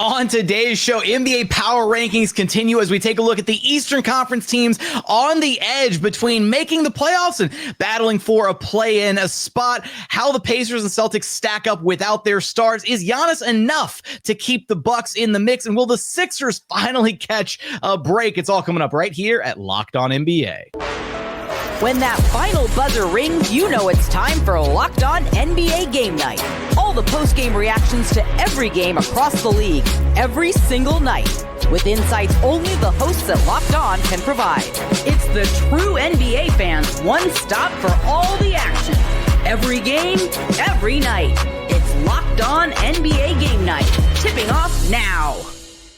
On today's show, NBA power rankings continue as we take a look at the Eastern Conference teams on the edge between making the playoffs and battling for a play-in a spot. How the Pacers and Celtics stack up without their stars. Is Giannis enough to keep the Bucks in the mix? And will the Sixers finally catch a break? It's all coming up right here at Locked On NBA. When that final buzzer rings, you know it's time for Locked On NBA Game Night. All the post-game reactions to every game across the league, every single night, with insights only the hosts at Locked On can provide. It's the true NBA fans' one stop for all the action. Every game, every night. It's Locked On NBA Game Night. Tipping off now.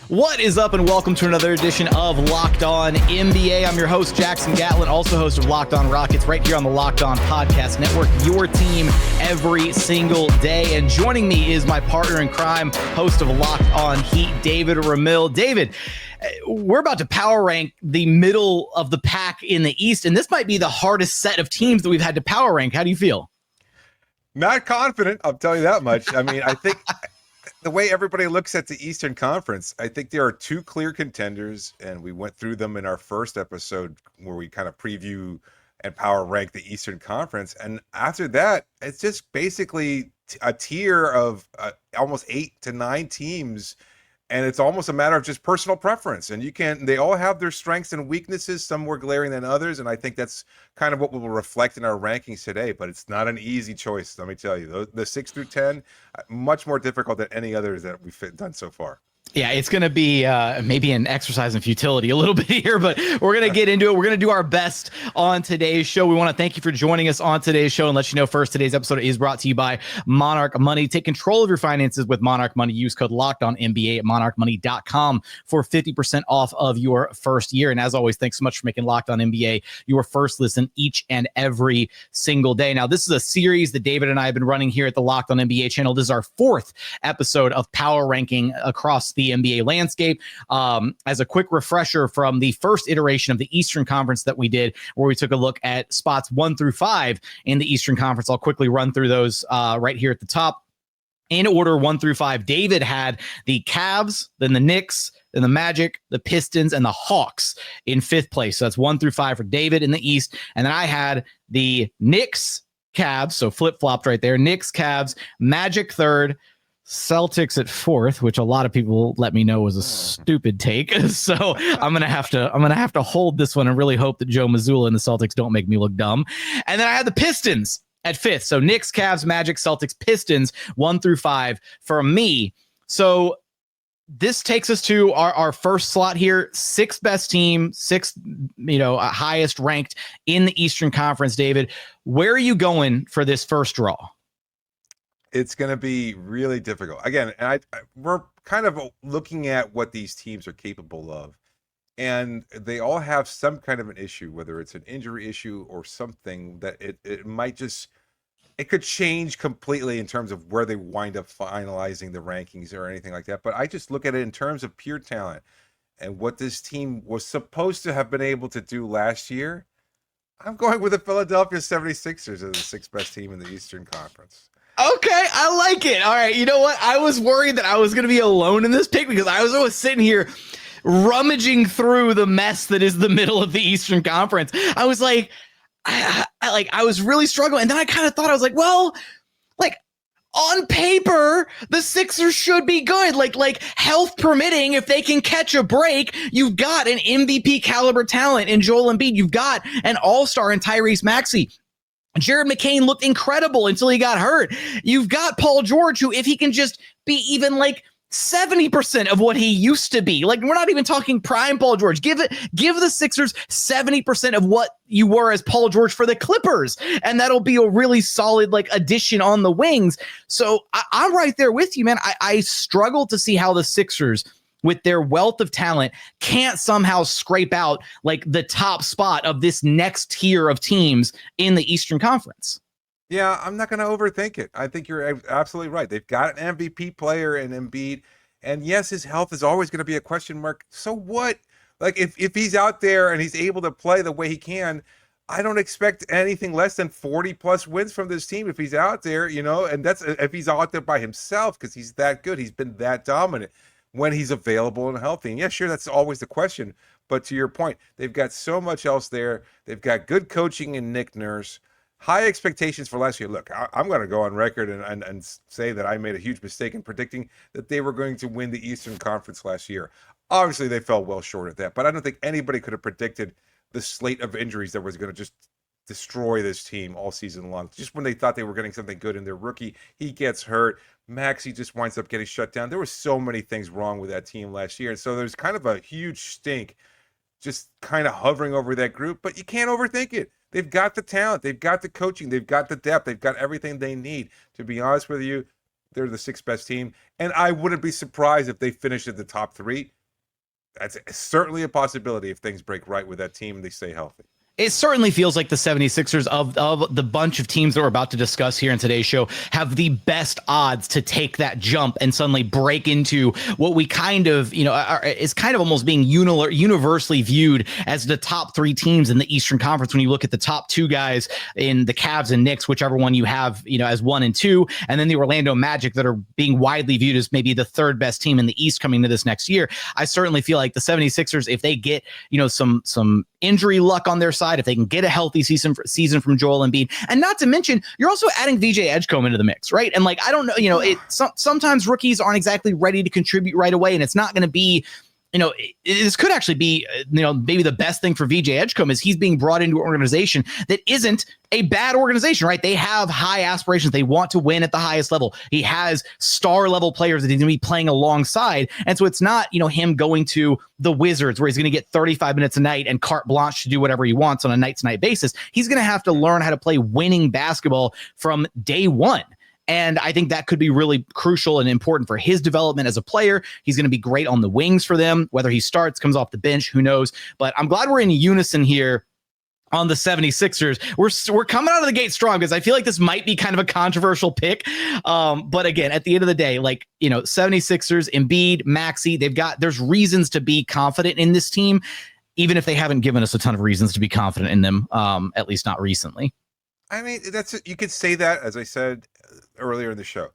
What is up, and welcome to another edition of Locked On NBA. I'm your host, Jackson Gatlin, also host of Locked On Rockets, right here on the Locked On Podcast Network, your team every single day. And joining me is my partner in crime, host of Locked On Heat, David Ramil. David, we're about to power rank the middle of the pack in the East, and this might be the hardest set of teams that we've had to power rank. How do you feel? Not confident, I'll tell you that much. I mean, I think the way everybody looks at the Eastern Conference, I think there are two clear contenders, and we went through them in our first episode where we kind of preview and power rank the Eastern Conference. And after that, it's just basically a tier of almost 8 to 9 teams. And it's almost a matter of just personal preference. And they all have their strengths and weaknesses, some more glaring than others. And I think that's kind of what will reflect in our rankings today. But it's not an easy choice, let me tell you. The 6 through 10, much more difficult than any others that we've done so far. Yeah, it's going to be maybe an exercise in futility a little bit here, but we're going to get into it. We're going to do our best on today's show. We want to thank you for joining us on today's show and let you know first, today's episode is brought to you by Monarch Money. Take control of your finances with Monarch Money. Use code LOCKEDONNBA at monarchmoney.com for 50% off of your first year. And as always, thanks so much for making Locked On NBA your first listen each and every single day. Now, this is a series that David and I have been running here at the Locked On NBA channel. This is our 4th episode of power ranking across the NBA landscape. As a quick refresher from the first iteration of the Eastern Conference that we did, where we took a look at spots 1 through 5 in the Eastern Conference. I'll quickly run through those right here at the top. In order 1 through 5, David had the Cavs, then the Knicks, then the Magic, the Pistons, and the Hawks in 5th place. So that's 1 through 5 for David in the East. And then I had the Knicks, Cavs, so flip-flopped right there. Knicks, Cavs, Magic 3rd, Celtics at 4th, which a lot of people let me know was a stupid take. So I'm gonna have to hold this one and really hope that Joe Mazzulla and the Celtics don't make me look dumb. And then I had the Pistons at 5th. So Knicks, Cavs, Magic, Celtics, Pistons, 1 through 5 for me. So this takes us to our first slot here. 6th best team, 6th, highest ranked in the Eastern Conference. David, where are you going for this first draw? It's going to be really difficult. Again, we're kind of looking at what these teams are capable of. And they all have some kind of an issue, whether it's an injury issue or something that it might just, it could change completely in terms of where they wind up finalizing the rankings or anything like that. But I just look at it in terms of pure talent and what this team was supposed to have been able to do last year. I'm going with the Philadelphia 76ers as the 6th best team in the Eastern Conference. Okay, I like it. All right, you know what? I was worried that I was going to be alone in this pick because I was always sitting here rummaging through the mess that is the middle of the Eastern Conference. I was like, I was really struggling. And then I kind of thought, I was like, well, like on paper, the Sixers should be good. Like health permitting, if they can catch a break, you've got an MVP caliber talent in Joel Embiid. You've got an all-star in Tyrese Maxey. Jared McCain looked incredible until he got hurt. You've got Paul George, who, if he can just be even like 70% of what he used to be, like we're not even talking prime Paul George. Give the Sixers 70% of what you were as Paul George for the Clippers, and that'll be a really solid like addition on the wings. So I'm right there with you, man. I struggle to see how the Sixers, with their wealth of talent, can't somehow scrape out like the top spot of this next tier of teams in the Eastern Conference. Yeah, I'm not going to overthink it. I think you're absolutely right. They've got an MVP player in Embiid, and yes, his health is always going to be a question mark. So what? Like if he's out there and he's able to play the way he can, I don't expect anything less than 40 plus wins from this team if he's out there, and that's if he's out there by himself because he's that good. He's been that dominant. when he's available and healthy. And yeah, sure, that's always the question. But to your point, they've got so much else there. They've got good coaching in Nick Nurse, high expectations for last year. Look, I'm going to go on record and say that I made a huge mistake in predicting that they were going to win the Eastern Conference last year. Obviously, they fell well short of that, but I don't think anybody could have predicted the slate of injuries that was going to just destroy this team all season long. Just when they thought they were getting something good in their rookie, he gets hurt. Maxey just winds up getting shut down. There were so many things wrong with that team last year. And so there's kind of a huge stink just kind of hovering over that group, but you can't overthink it. They've got the talent. They've got the coaching. They've got the depth. They've got everything they need. To be honest with you, they're the sixth best team. And I wouldn't be surprised if they finish in the top three. That's certainly a possibility if things break right with that team and they stay healthy. It certainly feels like the 76ers of the bunch of teams that we're about to discuss here in today's show have the best odds to take that jump and suddenly break into what we kind of, is kind of almost being universally viewed as the top three teams in the Eastern Conference. When you look at the top two guys in the Cavs and Knicks, whichever one you have, as 1 and 2, and then the Orlando Magic that are being widely viewed as maybe the third best team in the East coming to this next year. I certainly feel like the 76ers, if they get, some injury luck on their side, if they can get a healthy season from Joel Embiid, and not to mention, you're also adding VJ Edgecombe into the mix, right? And I don't know, sometimes rookies aren't exactly ready to contribute right away, and it's not going to be, this could actually be, maybe the best thing for VJ Edgecombe is he's being brought into an organization that isn't a bad organization, right? They have high aspirations. They want to win at the highest level. He has star level players that he's going to be playing alongside. And so it's not, him going to the Wizards where he's going to get 35 minutes a night and carte blanche to do whatever he wants on a night to night basis. He's going to have to learn how to play winning basketball from day one. And I think that could be really crucial and important for his development as a player. He's going to be great on the wings for them, whether he starts, comes off the bench, who knows. But I'm glad we're in unison here on the 76ers. We're coming out of the gate strong because I feel like this might be kind of a controversial pick. But again, at the end of the day, 76ers, Embiid, Maxey, there's reasons to be confident in this team, even if they haven't given us a ton of reasons to be confident in them, at least not recently. I mean, you could say that, as I said earlier in the show.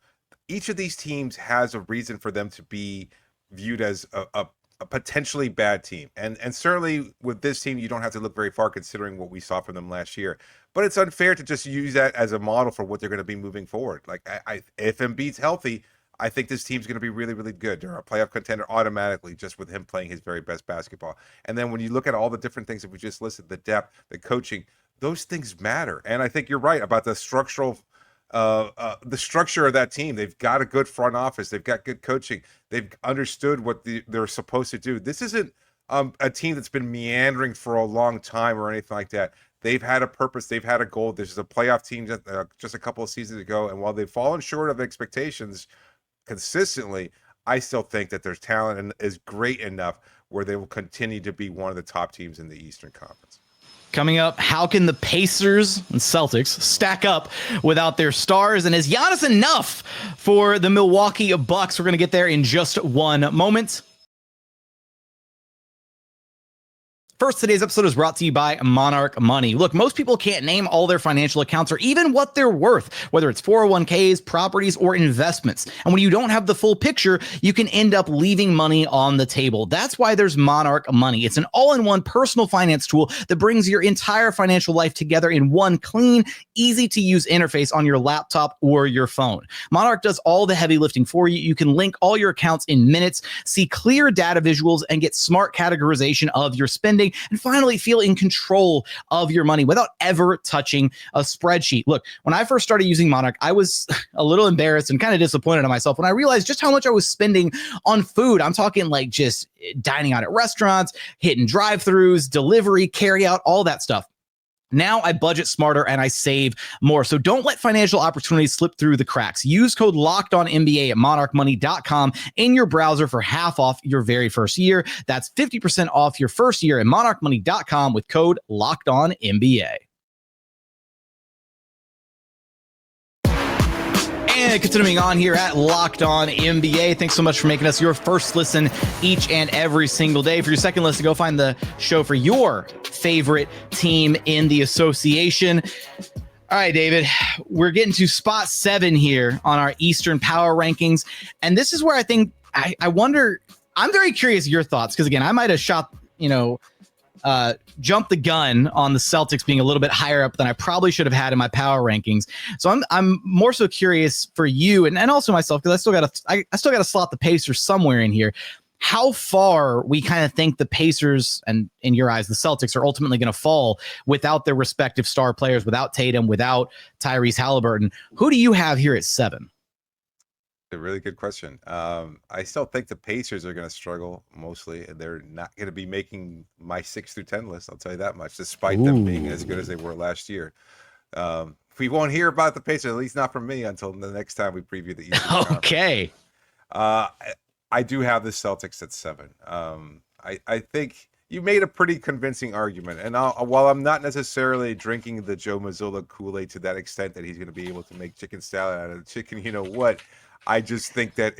Each of these teams has a reason for them to be viewed as a potentially bad team. And certainly with this team, you don't have to look very far considering what we saw from them last year. But it's unfair to just use that as a model for what they're going to be moving forward. If Embiid's healthy, I think this team's going to be really, really good. They're a playoff contender automatically just with him playing his very best basketball. And then when you look at all the different things that we just listed, the depth, the coaching, those things matter. And I think you're right about the structure of that team. They've got a good front office. They've got good coaching. They've understood what they're supposed to do. This isn't a team that's been meandering for a long time or anything like that. They've had a purpose. They've had a goal. This is a playoff team just a couple of seasons ago. And while they've fallen short of expectations consistently, I still think that their talent is great enough where they will continue to be one of the top teams in the Eastern Conference. Coming up, how can the Pacers and Celtics stack up without their stars? And is Giannis enough for the Milwaukee Bucks? We're going to get there in just one moment. First, today's episode is brought to you by Monarch Money. Look, most people can't name all their financial accounts or even what they're worth, whether it's 401ks, properties, or investments. And when you don't have the full picture, you can end up leaving money on the table. That's why there's Monarch Money. It's an all-in-one personal finance tool that brings your entire financial life together in one clean, easy-to-use interface on your laptop or your phone. Monarch does all the heavy lifting for you. You can link all your accounts in minutes, see clear data visuals, and get smart categorization of your spending, and finally feel in control of your money without ever touching a spreadsheet. Look, when I first started using Monarch, I was a little embarrassed and kind of disappointed in myself when I realized just how much I was spending on food. I'm talking just dining out at restaurants, hitting drive-thrus, delivery, carry out, all that stuff. Now I budget smarter and I save more. So don't let financial opportunities slip through the cracks. Use code LOCKEDONNBA at monarchmoney.com in your browser for half off your very first year. That's 50% off your first year at monarchmoney.com with code LOCKEDONNBA. And continuing on here at Locked On NBA, thanks so much for making us your first listen each and every single day. For your second listen, go find the show for your favorite team in the association. All right, David, we're getting to spot 7 here on our Eastern Power Rankings. And this is where I think I wonder, I'm very curious your thoughts, because again, I might have jumped the gun on the Celtics being a little bit higher up than I probably should have had in my power rankings. So I'm more so curious for you and also myself, because I still got to slot the Pacers somewhere in here. How far we kind of think the Pacers, and in your eyes, the Celtics, are ultimately going to fall without their respective star players, without Tatum, without Tyrese Halliburton. Who do you have here at 7? A really good question. I still think the Pacers are going to struggle mostly, and they're not going to be making my 6 through 10 list. I'll tell you that much, despite them being as good as they were last year. We won't hear about the Pacers, at least not from me, until the next time we preview the Eastern Okay. I do have the Celtics at 7. I think you made a pretty convincing argument, and while I'm not necessarily drinking the Joe Mazzulla Kool-Aid to that extent that he's going to be able to make chicken salad out of chicken, you know what? I just think that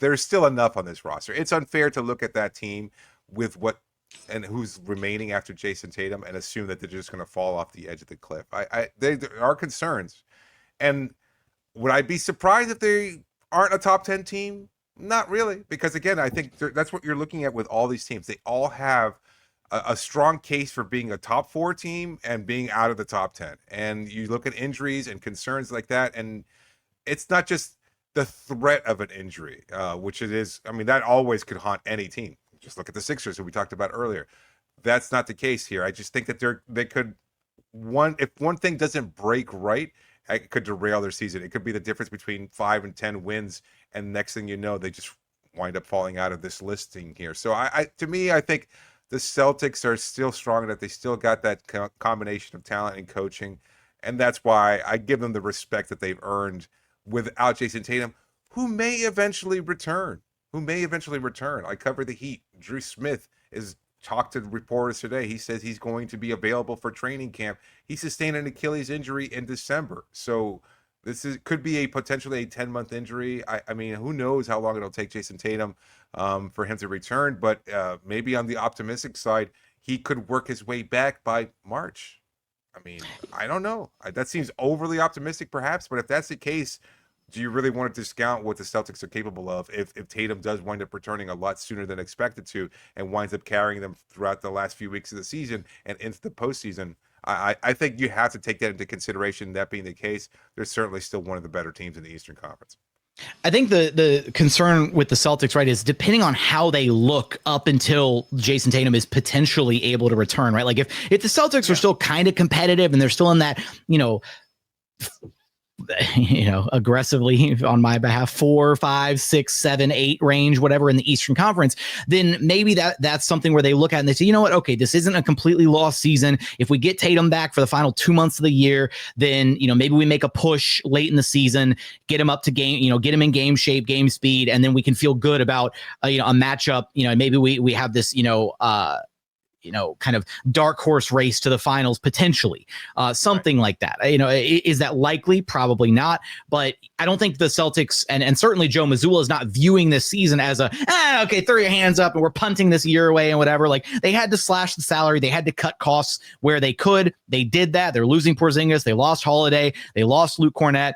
there's still enough on this roster. It's unfair to look at that team with who's remaining after Jayson Tatum and assume that they're just going to fall off the edge of the cliff. There are concerns, and would I be surprised if they aren't a top 10 team? Not really, because again, I think that's what you're looking at with all these teams. They all have a strong case for being a top 4 team and being out of the top 10. And you look at injuries and concerns like that, and it's not just the threat of an injury, which it is. I mean, that always could haunt any team. Just look at the Sixers, who we talked about earlier. That's not the case here. I just think that if one thing doesn't break right, it could derail their season. It could be the difference between 5 and 10 wins, and next thing you know, they just wind up falling out of this listing here. So to me, I think the Celtics are still strong enough. They still got that combination of talent and coaching, and that's why I give them the respect that they've earned without Jayson Tatum, who may eventually return. I cover the Heat. Drew Smith is talked to reporters today. He says he's going to be available for training camp. He sustained an Achilles injury in December. So could be a potentially a 10-month injury. I mean, who knows how long it'll take Jayson Tatum for him to return, but maybe on the optimistic side, he could work his way back by March. I mean, I don't know. That seems overly optimistic perhaps, but if that's the case, do you really want to discount what the Celtics are capable of if Tatum does wind up returning a lot sooner than expected to and winds up carrying them throughout the last few weeks of the season and into the postseason? I think you have to take that into consideration. That being the case, they're certainly still one of the better teams in the Eastern Conference. I think the concern with the Celtics, right, is depending on how they look up until Jayson Tatum is potentially able to return, right? Like if the Celtics are still kind of competitive and they're still in that, aggressively on my behalf, 4, 5, 6, 7, 8 range, whatever in the Eastern Conference, then maybe that's something where they look at and they say, you know what? Okay, this isn't a completely lost season. If we get Tatum back for the final 2 months of the year, then, maybe we make a push late in the season, get him up to game, get him in game shape, game speed, and then we can feel good about, a matchup, maybe we have this, kind of dark horse race to the finals potentially, something like that. Is that likely? Probably not. But I don't think the Celtics and certainly Joe Mazzulla is not viewing this season as okay, throw your hands up and we're punting this year away and whatever. Like they had to slash the salary, they had to cut costs where they could. They did that. They're losing Porzingis. They lost Holiday. They lost Luke Cornett.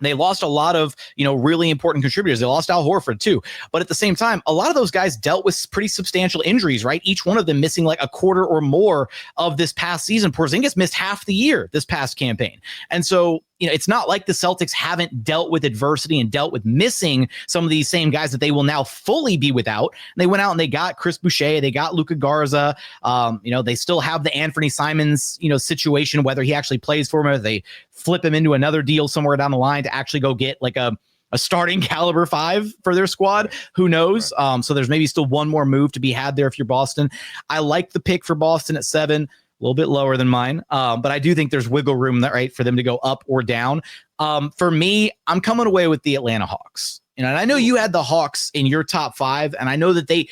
They lost a lot of, really important contributors. They lost Al Horford too. But at the same time, a lot of those guys dealt with pretty substantial injuries, right? Each one of them missing like a quarter or more of this past season. Porzingis missed half the year this past campaign. And so, it's not like the Celtics haven't dealt with adversity and dealt with missing some of these same guys that they will now fully be without. And they went out and they got Chris Boucher, they got Luka Garza. They still have the Anthony Simons, situation, whether he actually plays for them or they flip him into another deal somewhere down the line to actually go get like a starting caliber 5 for their squad. Who knows? So there's maybe still one more move to be had there if you're Boston. I like the pick for Boston at 7. A little bit lower than mine, but I do think there's wiggle room right for them to go up or down. For me, I'm coming away with the Atlanta Hawks. And I know you had the Hawks in your top 5, and I know that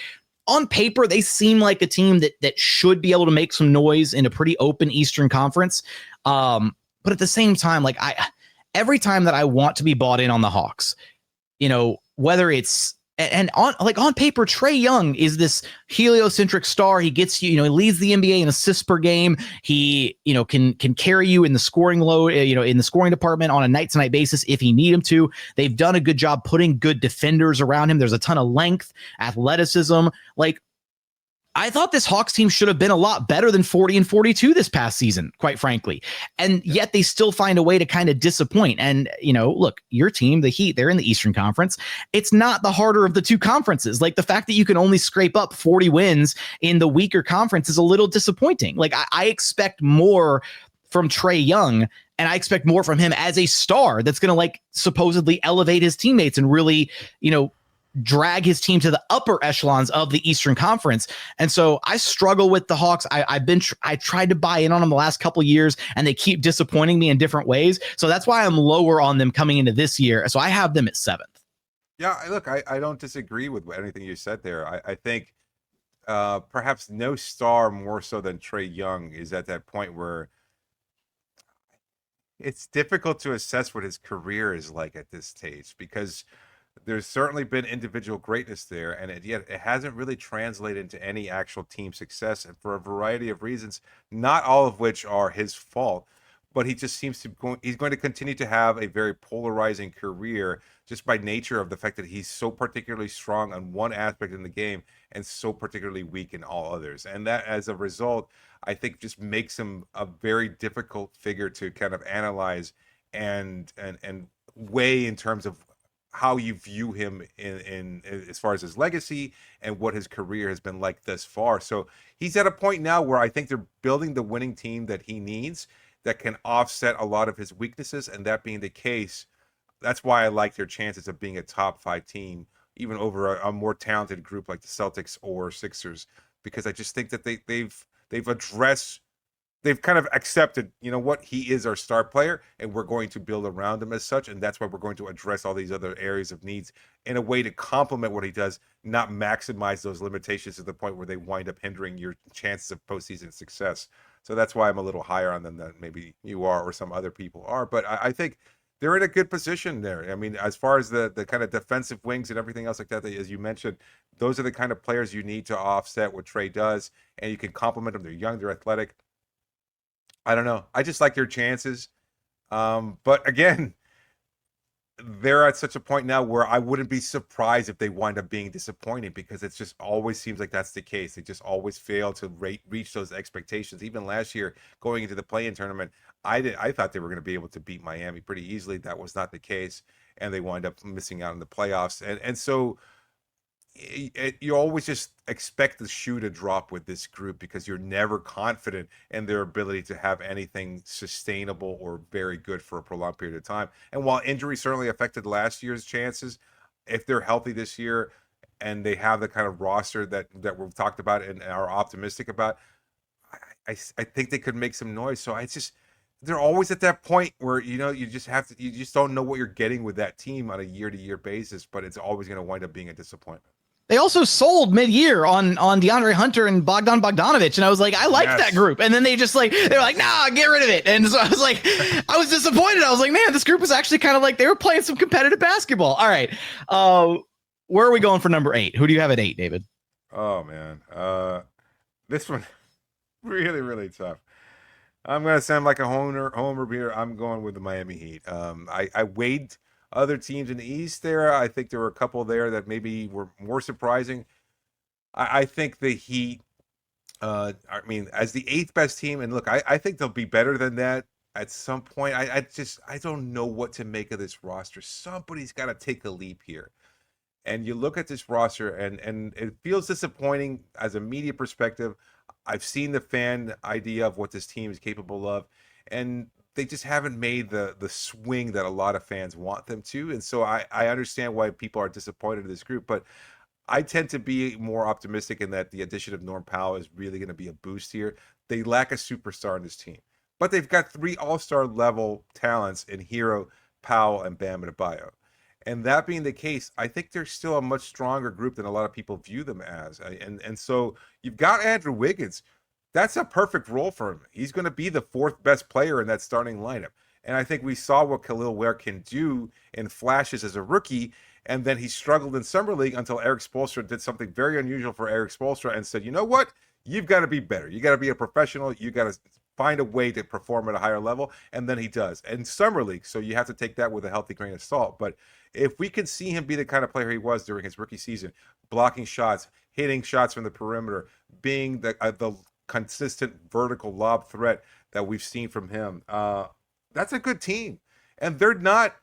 on paper, they seem like a team that should be able to make some noise in a pretty open Eastern Conference. But at the same time, every time that I want to be bought in on the Hawks, whether it's And on paper, Trae Young is this heliocentric star. He gets you, he leads the NBA in assists per game. He, can carry you in the scoring load, in the scoring department on a night to night basis if he need him to. They've done a good job putting good defenders around him. There's a ton of length, athleticism. Like, I thought this Hawks team should have been a lot better than 40-42 this past season, quite frankly. And yet they still find a way to kind of disappoint. And, look, your team, the Heat, they're in the Eastern Conference. It's not the harder of the two conferences. Like, the fact that you can only scrape up 40 wins in the weaker conference is a little disappointing. Like, I expect more from Trae Young, and I expect more from him as a star that's going to, supposedly elevate his teammates and really, drag his team to the upper echelons of the Eastern Conference. And so I struggle with the Hawks. I tried to buy in on them the last couple of years, and they keep disappointing me in different ways. So that's why I'm lower on them coming into this year. So I have them at 7th. Yeah, look, I don't disagree with anything you said there. I think perhaps no star more so than Trae Young is at that point where it's difficult to assess what his career is like at this stage, because there's certainly been individual greatness there, and yet it hasn't really translated into any actual team success, and for a variety of reasons, not all of which are his fault. But he just seems to he's going to continue to have a very polarizing career just by nature of the fact that he's so particularly strong on one aspect in the game and so particularly weak in all others. And that, as a result, I think just makes him a very difficult figure to kind of analyze and weigh in terms of how you view him in as far as his legacy and what his career has been like thus far. So he's at a point now where I think they're building the winning team that he needs that can offset a lot of his weaknesses. And that being the case, that's why I like their chances of being a top 5 team, even over a more talented group like the Celtics or Sixers, because I just think that they've addressed, they've kind of accepted, what, he is our star player and we're going to build around him as such. And that's why we're going to address all these other areas of needs in a way to complement what he does, not maximize those limitations to the point where they wind up hindering your chances of postseason success. So that's why I'm a little higher on them than maybe you are or some other people are. But I think they're in a good position there. I mean, as far as the kind of defensive wings and everything else like that, as you mentioned, those are the kind of players you need to offset what Trae does. And you can complement them. They're young, they're athletic. I don't know. I just like their chances. But again, they're at such a point now where I wouldn't be surprised if they wind up being disappointing, because it just always seems like that's the case. They just always fail to reach those expectations. Even last year, going into the play-in tournament, I thought they were going to be able to beat Miami pretty easily. That was not the case, and they wind up missing out in the playoffs. And so you always just expect the shoe to drop with this group, because you're never confident in their ability to have anything sustainable or very good for a prolonged period of time. And while injury certainly affected last year's chances, if they're healthy this year and they have the kind of roster that we've talked about and are optimistic about, I think they could make some noise. So they're always at that point where, you just don't know what you're getting with that team on a year-to-year basis, but it's always going to wind up being a disappointment. They also sold mid-year on DeAndre Hunter and Bogdan Bogdanovic, and I was like, I liked that group. And then they just they're like, nah, get rid of it. And so I was like, I was disappointed. I was like, man, this group was actually kind of like they were playing some competitive basketball. All right, where are we going for number 8? Who do you have at 8, David? Oh man, this one really, really tough. I'm gonna sound like a homer here. I'm going with the Miami Heat. I weighed other teams in the East there. I think there were a couple there that maybe were more surprising. I think the Heat, as the 8th best team, and look, I think they'll be better than that at some point. I don't know what to make of this roster. Somebody's got to take a leap here. And you look at this roster, and it feels disappointing as a media perspective. I've seen the fan idea of what this team is capable of, and they just haven't made the swing that a lot of fans want them to. And so I understand why people are disappointed in this group, but I tend to be more optimistic in that the addition of Norm Powell is really going to be a boost here. They lack a superstar in this team, but they've got 3 all-star level talents in Hero, Powell, and Bam Adebayo. And that being the case, I think they're still a much stronger group than a lot of people view them as. And so you've got Andrew Wiggins. That's a perfect role for him. He's going to be the 4th best player in that starting lineup. And I think we saw what Khalil Ware can do in flashes as a rookie. And then he struggled in Summer League until Eric Spoelstra did something very unusual for Eric Spoelstra and said, you know what? You've got to be better. You got to be a professional. You got to find a way to perform at a higher level. And then he does. And Summer League, so you have to take that with a healthy grain of salt. But if we could see him be the kind of player he was during his rookie season, blocking shots, hitting shots from the perimeter, being the consistent vertical lob threat that we've seen from him, that's a good team. And they're not,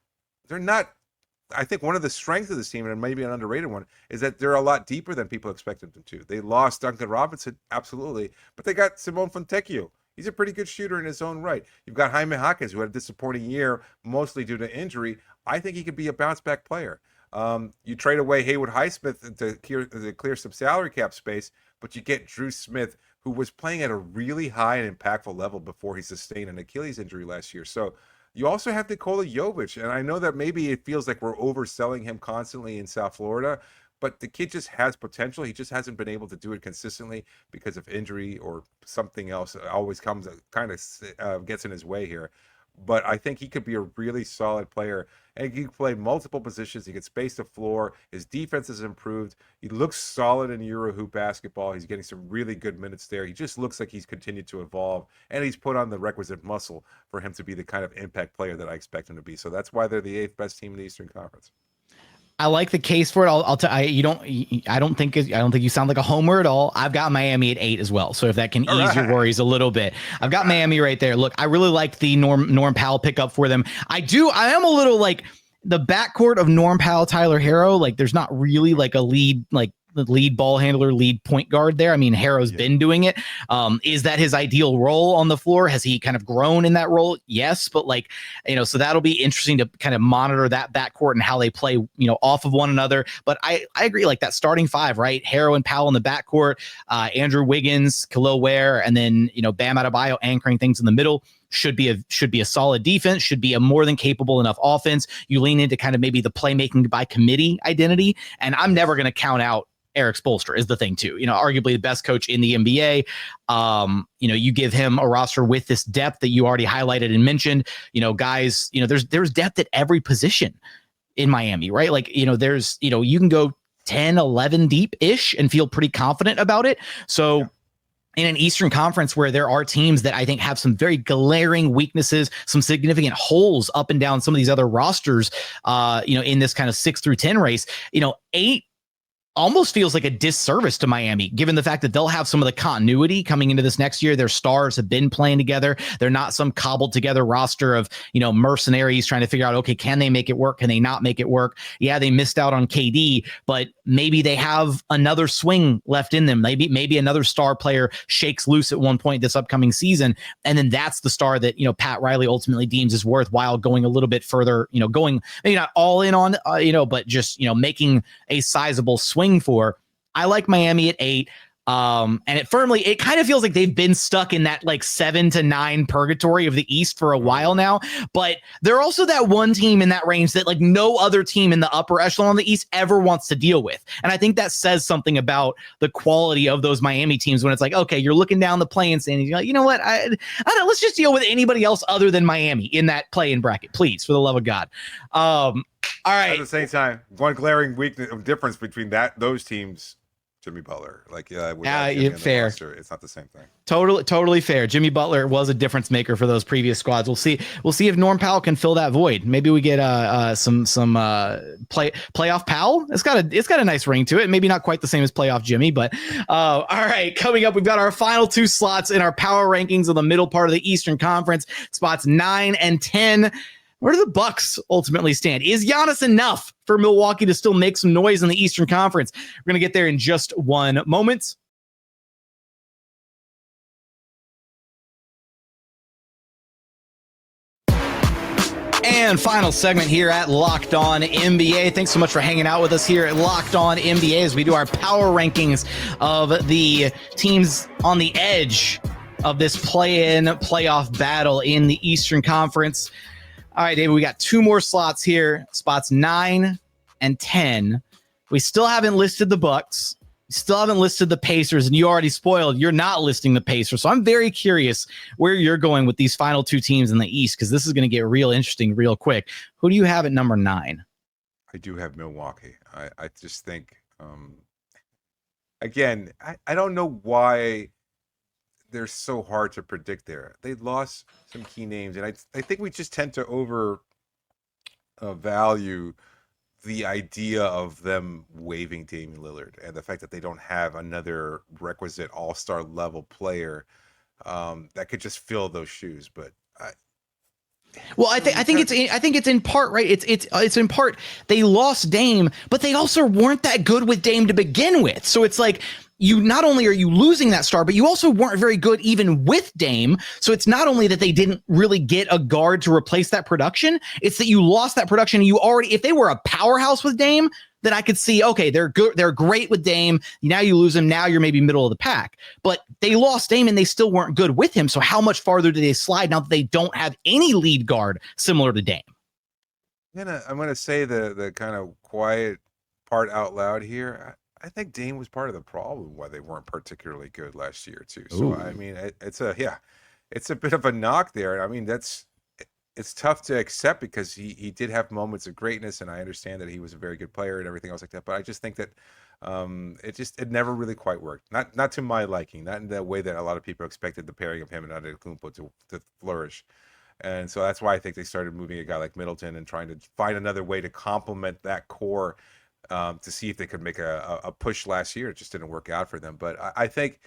I think one of the strengths of this team, and maybe an underrated one, is that they're a lot deeper than people expected them to. They lost Duncan Robinson, absolutely, but they got Simone Fontecchio. He's a pretty good shooter in his own right. You've got Jaime Jaquez, who had a disappointing year, mostly due to injury. I think he could be a bounce-back player. You trade away Haywood Highsmith to clear some salary cap space, but you get Drew Smith, who was playing at a really high and impactful level before he sustained an Achilles injury last year. So you also have Nikola Jovic, and I know that maybe it feels like we're overselling him constantly in South Florida, but the kid just has potential. He just hasn't been able to do it consistently because of injury or something else. It always comes, kind of gets in his way here. But I think he could be a really solid player, and he can play multiple positions. He can space the floor. His defense has improved. He looks solid in Euro hoop basketball. He's getting some really good minutes there. He just looks like he's continued to evolve, and he's put on the requisite muscle for him to be the kind of impact player that I expect him to be. So that's why they're the 8th best team in the Eastern Conference. I like the case for it. I'll tell you. I don't think you sound like a homer at all. I've got Miami at 8 as well. So if that can ease your worries a little bit, I've got Miami right there. Look, I really liked the Norm Powell pickup for them. I am a little like the backcourt of Norm Powell, Tyler Herro. Like there's not really like a lead, like the lead ball handler, lead point guard there. I mean, Harrow's been doing it. Is that his ideal role on the floor? Has he kind of grown in that role? Yes. But like, so that'll be interesting to kind of monitor that backcourt and how they play, off of one another. But I agree, like that starting 5, right? Harrow and Powell in the backcourt, Andrew Wiggins, Khalil Ware, and then, Bam Adebayo anchoring things in the middle. Should be a solid defense, should be a more than capable enough offense. You lean into kind of maybe the playmaking by committee identity. And I'm never going to count out Eric Spoelstra is the thing too, arguably the best coach in the NBA. You give him a roster with this depth that you already highlighted and mentioned, guys, there's depth at every position in Miami, right? Like, there's, you can go 10, 11 deep ish and feel pretty confident about it. So in an Eastern Conference where there are teams that I think have some very glaring weaknesses, some significant holes up and down some of these other rosters, in this kind of 6 through 10 race, 8 almost feels like a disservice to Miami, given the fact that they'll have some of the continuity coming into this next year. Their stars have been playing together. They're not some cobbled together roster of, mercenaries trying to figure out, okay, can they make it work? Can they not make it work? Yeah, they missed out on KD, but maybe they have another swing left in them. Maybe another star player shakes loose at one point this upcoming season. And then that's the star that, Pat Riley ultimately deems is worthwhile going a little bit further, going maybe not all in on, but just, making a sizable swing for. I like Miami at 8. And it kind of feels like they've been stuck in that like 7 to 9 purgatory of the East for a while now, but they're also that one team in that range that like no other team in the upper echelon of the East ever wants to deal with. And I think that says something about the quality of those Miami teams when it's like, okay, you're looking down the play-in standings, you're like, you know what? I don't, let's just deal with anybody else other than Miami in that play-in bracket, please, for the love of God. All right. At the same time, one glaring difference between those teams, Jimmy Butler, fair. Roster, it's not the same thing. Totally fair. Jimmy Butler was a difference maker for those previous squads. We'll see if Norm Powell can fill that void. Maybe we get some playoff Powell. It's got a nice ring to it. Maybe not quite the same as playoff Jimmy, but all right. Coming up, we've got our final 2 slots in our power rankings of the middle part of the Eastern Conference, spots 9 and 10. Where do the Bucks ultimately stand? Is Giannis enough for Milwaukee to still make some noise in the Eastern Conference? We're going to get there in just one moment. And final segment here at Locked On NBA. Thanks so much for hanging out with us here at Locked On NBA as we do our power rankings of the teams on the edge of this play-in playoff battle in the Eastern Conference. All right, David, we got 2 more slots here, spots 9 and 10. We still haven't listed the Bucks. Still haven't listed the Pacers, and you already spoiled. You're not listing the Pacers. So I'm very curious where you're going with these final 2 teams in the East, because this is going to get real interesting real quick. Who do you have at number 9? I do have Milwaukee. I just think, again, I don't know why they're so hard to predict there. They lost some key names, and I think we just tend to over value the idea of them waiving Damian Lillard and the fact that they don't have another requisite all-star level player that could just fill those shoes. But well, I think it's in part, right. It's in part they lost Dame, but they also weren't that good with Dame to begin with. So it's like, you not only are you losing that star, but you also weren't very good even with Dame. So it's not only that they didn't really get a guard to replace that production, it's that you lost that production. And you already, if they were a powerhouse with Dame, then I could see, okay, they're good, they're great with Dame. Now you lose him. Now you're maybe middle of the pack. But they lost Dame and they still weren't good with him. So how much farther do they slide now that they don't have any lead guard similar to Dame? I'm gonna say the kind of quiet part out loud here. I think Dame was part of the problem why they weren't particularly good last year too. So I mean, it's a bit of a knock there. I mean, it's tough to accept because he did have moments of greatness, and I understand that he was a very good player and everything else like that. But I just think that it never really quite worked. Not to my liking. Not in the way that a lot of people expected the pairing of him and Antetokounmpo to flourish. And so that's why I think they started moving a guy like Middleton and trying to find another way to complement that core. To see if they could make a push last year. It just didn't work out for them. But I think,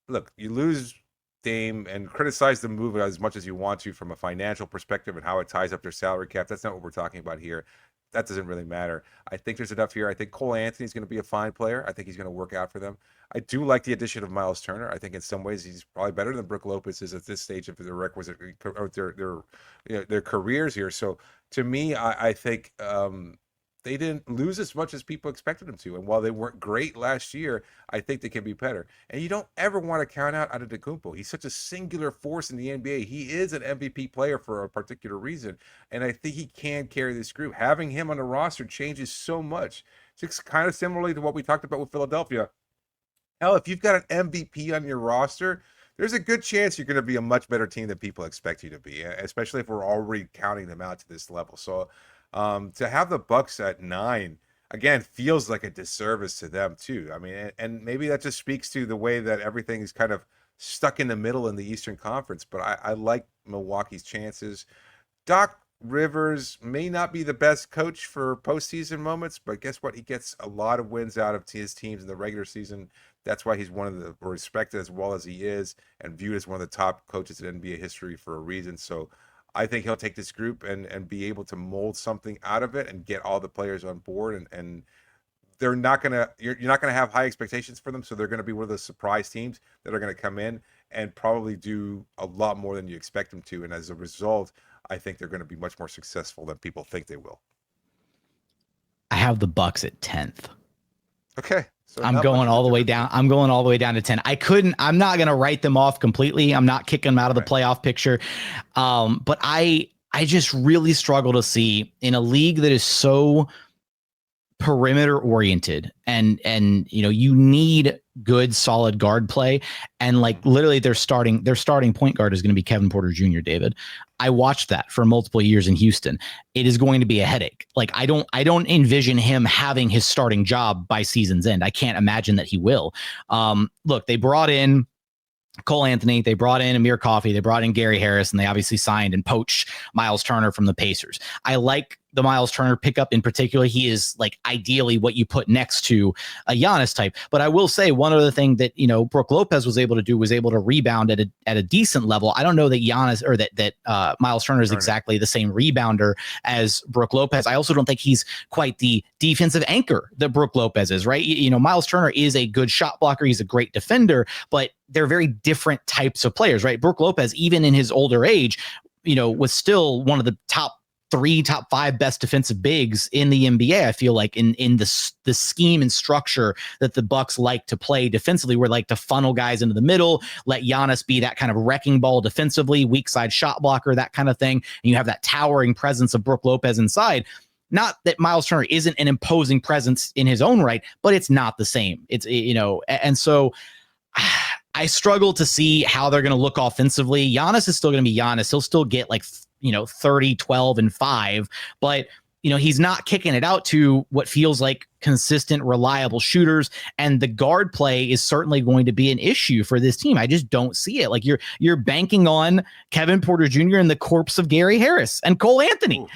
look, you lose Dame and criticize the move as much as you want to from a financial perspective and how it ties up their salary cap. That's not what we're talking about here. That doesn't really matter. I think there's enough here. I think Cole Anthony's going to be a fine player. I think he's going to work out for them. I do like the addition of Miles Turner. I think in some ways he's probably better than Brook Lopez is at this stage of their requisite their careers here. So to me, I think they didn't lose as much as people expected them to. And while they weren't great last year, I think they can be better. And you don't ever want to count out Antetokounmpo. He's such a singular force in the NBA. He is an MVP player for a particular reason. And I think he can carry this group. Having him on the roster changes so much. It's kind of similarly to what we talked about with Philadelphia. Hell, if you've got an MVP on your roster, there's a good chance you're going to be a much better team than people expect you to be, especially if we're already counting them out to this level. So, to have the Bucks at 9 again feels like a disservice to them too. I mean, and maybe that just speaks to the way that everything is kind of stuck in the middle in the Eastern Conference. But I like Milwaukee's chances. Doc Rivers may not be the best coach for postseason moments, but guess what? He gets a lot of wins out of his teams in the regular season. That's why he's one of the respected as well as he is, and viewed as one of the top coaches in NBA history for a reason. So I think he'll take this group and be able to mold something out of it and get all the players on board. And they're not gonna you're not gonna have high expectations for them. So they're gonna be one of those surprise teams that are gonna come in and probably do a lot more than you expect them to. And as a result, I think they're gonna be much more successful than people think they will. I have the Bucks at 10th. Okay. So I'm going all the way down. I'm going all the way down to 10. I'm not going to write them off completely. I'm not kicking them out of the playoff picture. But I just really struggle to see in a league that is so perimeter oriented and you need good solid guard play, and like literally their starting point guard is going to be Kevin Porter Jr. David, I watched that for multiple years in Houston. It is going to be a headache. Like I don't envision him having his starting job by season's end. I can't imagine that he will. Look, they brought in Cole Anthony, they brought in Amir Coffey, they brought in Gary Harris, and they obviously signed and poached Miles Turner from the Pacers. I like the Miles Turner pickup in particular. He is like ideally what you put next to a Giannis type. But I will say one other thing that, Brook Lopez was able to do was able to rebound at a decent level. I don't know that Giannis or that Miles Turner is exactly the same rebounder as Brook Lopez. I also don't think he's quite the defensive anchor that Brook Lopez is, right? Miles Turner is a good shot blocker. He's a great defender, but they're very different types of players, right? Brook Lopez, even in his older age, was still one of the top 5 best defensive bigs in the NBA. I feel like in the scheme and structure that the Bucks like to play defensively, where like to funnel guys into the middle, let Giannis be that kind of wrecking ball defensively, weak side shot blocker, that kind of thing. And you have that towering presence of Brook Lopez inside. Not that Miles Turner isn't an imposing presence in his own right, but it's not the same. It's, and so I struggle to see how they're going to look offensively. Giannis is still going to be Giannis. He'll still get like, 30, 12, and 5. But he's not kicking it out to what feels like consistent, reliable shooters. And the guard play is certainly going to be an issue for this team. I just don't see it. Like you're banking on Kevin Porter Jr. and the corpse of Gary Harris and Cole Anthony,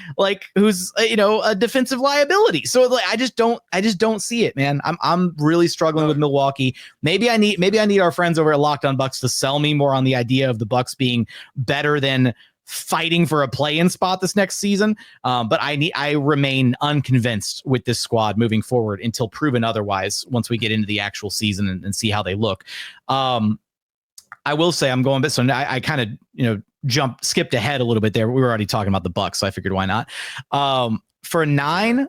who's a defensive liability. So like, I just don't see it, man. I'm really struggling with Milwaukee. Maybe I need our friends over at Locked On Bucks to sell me more on the idea of the Bucks being better than fighting for a play-in spot this next season. But I remain unconvinced with this squad moving forward until proven otherwise once we get into the actual season and see how they look. I will say I'm going, so I kind of, skipped ahead a little bit there. We were already talking about the Bucks, so I figured why not. For 9,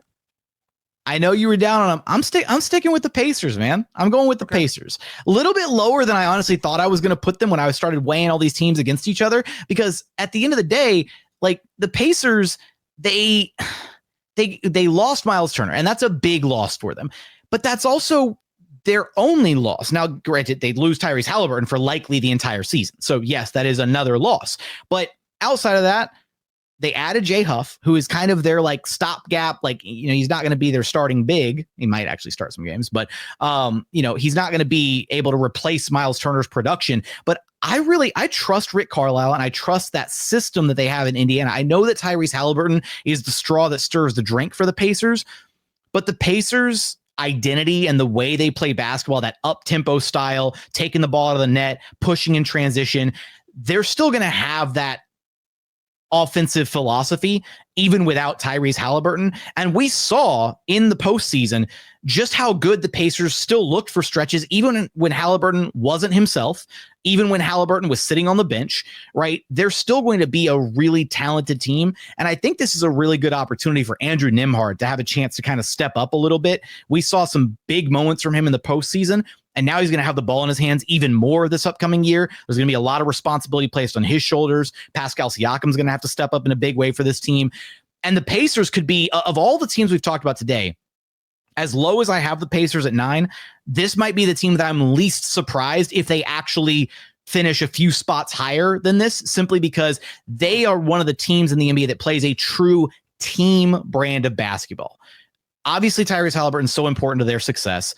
I know you were down on them. I'm sticking with the Pacers, man. I'm going with the Pacers. A little bit lower than I honestly thought I was going to put them when I started weighing all these teams against each other, because at the end of the day, like the Pacers, they lost Miles Turner, and that's a big loss for them. But that's also their only loss. Now, granted, they'd lose Tyrese Halliburton for likely the entire season. So yes, that is another loss. But outside of that, they added Jay Huff, who is kind of their like stopgap. Like, he's not going to be their starting big. He might actually start some games, but he's not going to be able to replace Miles Turner's production. But I trust Rick Carlisle, and I trust that system that they have in Indiana. I know that Tyrese Halliburton is the straw that stirs the drink for the Pacers, but the Pacers' identity and the way they play basketball, that up-tempo style, taking the ball out of the net, pushing in transition, they're still going to have that offensive philosophy, even without Tyrese Halliburton. And we saw in the postseason just how good the Pacers still looked for stretches, even when Halliburton wasn't himself, even when Halliburton was sitting on the bench, right? They're still going to be a really talented team. And I think this is a really good opportunity for Andrew Nembhard to have a chance to kind of step up a little bit. We saw some big moments from him in the postseason, and now he's going to have the ball in his hands even more this upcoming year. There's going to be a lot of responsibility placed on his shoulders. Pascal Siakam's going to have to step up in a big way for this team. And the Pacers could be, of all the teams we've talked about today, as low as I have the Pacers at 9, this might be the team that I'm least surprised if they actually finish a few spots higher than this, simply because they are one of the teams in the NBA that plays a true team brand of basketball. Obviously, Tyrese Halliburton is so important to their success,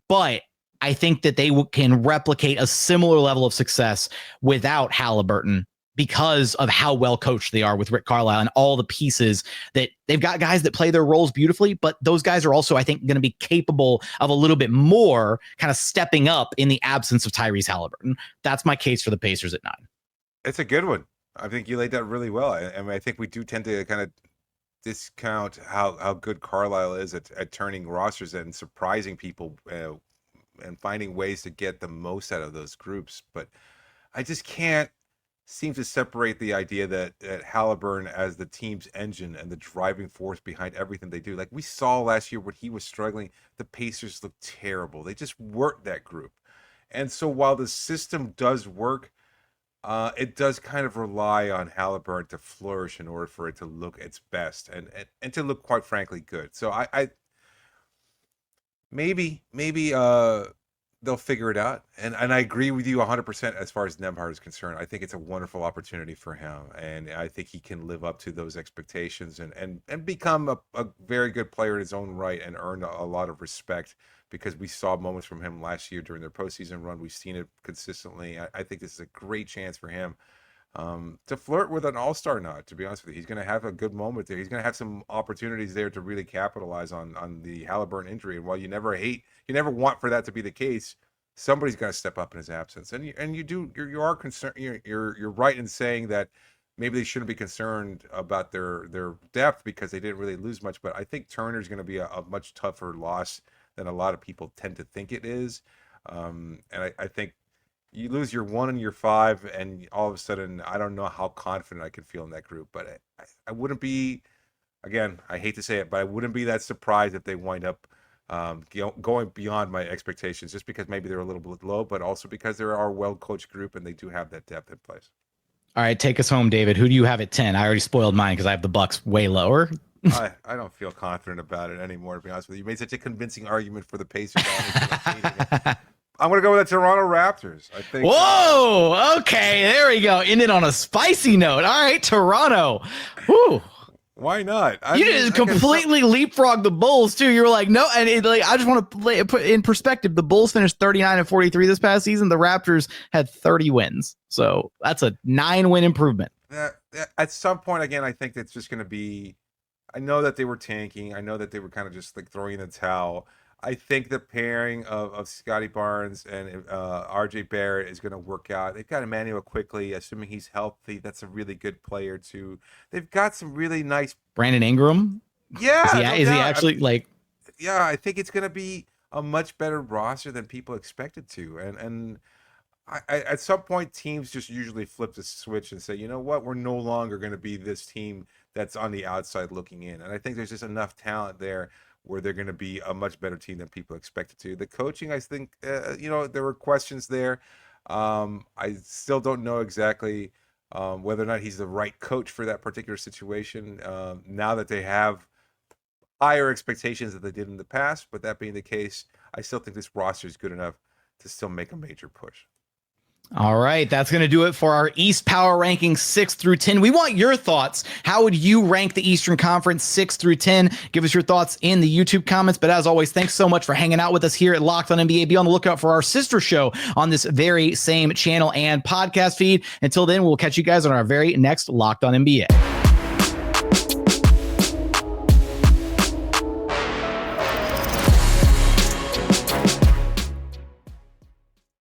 but I think that they can replicate a similar level of success without Halliburton because of how well coached they are with Rick Carlisle and all the pieces that they've got. Guys that play their roles beautifully, but those guys are also, I think, going to be capable of a little bit more kind of stepping up in the absence of Tyrese Halliburton. That's my case for the Pacers at 9. It's a good one. I think you laid that really well. I mean, I think we do tend to kind of discount how good Carlisle is at turning rosters and surprising people and finding ways to get the most out of those groups. But I just can't seem to separate the idea that Halliburton as the team's engine and the driving force behind everything they do. Like we saw last year when he was struggling, the Pacers looked terrible. They just weren't that group. And so while the system does work, it does kind of rely on Halliburton to flourish in order for it to look its best and to look, quite frankly, good. So I maybe they'll figure it out. And I agree with you 100% as far as Nembhard is concerned. I think it's a wonderful opportunity for him. And I think he can live up to those expectations and become a very good player in his own right and earn a lot of respect, because we saw moments from him last year during their postseason run. We've seen it consistently. I think this is a great chance for him to flirt with an all-star nod, to be honest with you. He's going to have a good moment there. He's going to have some opportunities there to really capitalize on the Halliburton injury. And while you never want for that to be the case, somebody's got to step up in his absence. And you are concerned. You're right in saying that maybe they shouldn't be concerned about their depth because they didn't really lose much. But I think Turner's going to be a much tougher loss than a lot of people tend to think it is. And I think you lose your 1 and your 5, and all of a sudden, I don't know how confident I could feel in that group. But I wouldn't be, again, I hate to say it, but I wouldn't be that surprised if they wind up going beyond my expectations, just because maybe they're a little bit low, but also because they are a well-coached group and they do have that depth in place. All right, take us home, David. Who do you have at 10? I already spoiled mine because I have the Bucks way lower. I don't feel confident about it anymore, to be honest with you. You made such a convincing argument for the Pacers. I'm going to go with the Toronto Raptors. I think. Whoa! Okay, there we go. Ended on a spicy note. All right, Toronto. Whew. Why not? You just completely leapfrog the Bulls too. You're like, no, and I just want to put in perspective. The Bulls finished 39-43 this past season. The Raptors had 30 wins, so that's a 9-win improvement. At some point, again, I think it's just going to be. I know that they were tanking. I know that they were kind of just like throwing in the towel. I think the pairing of Scotty Barnes and RJ Barrett is going to work out. They've got Emmanuel quickly, assuming he's healthy. That's a really good player too. They've got some really nice. Brandon Ingram. Yeah. Is he actually like? Yeah, I think it's going to be a much better roster than people expected to. And I, at some point, teams just usually flip the switch and say, you know what, we're no longer going to be this team that's on the outside looking in. And I think there's just enough talent there where they're going to be a much better team than people expected to. The coaching, I think, there were questions there. I still don't know exactly whether or not he's the right coach for that particular situation now that they have higher expectations than they did in the past. But that being the case, I still think this roster is good enough to still make a major push. All right, that's going to do it for our East Power Rankings 6 through 10. We want your thoughts. How would you rank the Eastern Conference 6 through 10? Give us your thoughts in the YouTube comments. But as always, thanks so much for hanging out with us here at Locked on NBA. Be on the lookout for our sister show on this very same channel and podcast feed. Until then, we'll catch you guys on our very next Locked on NBA.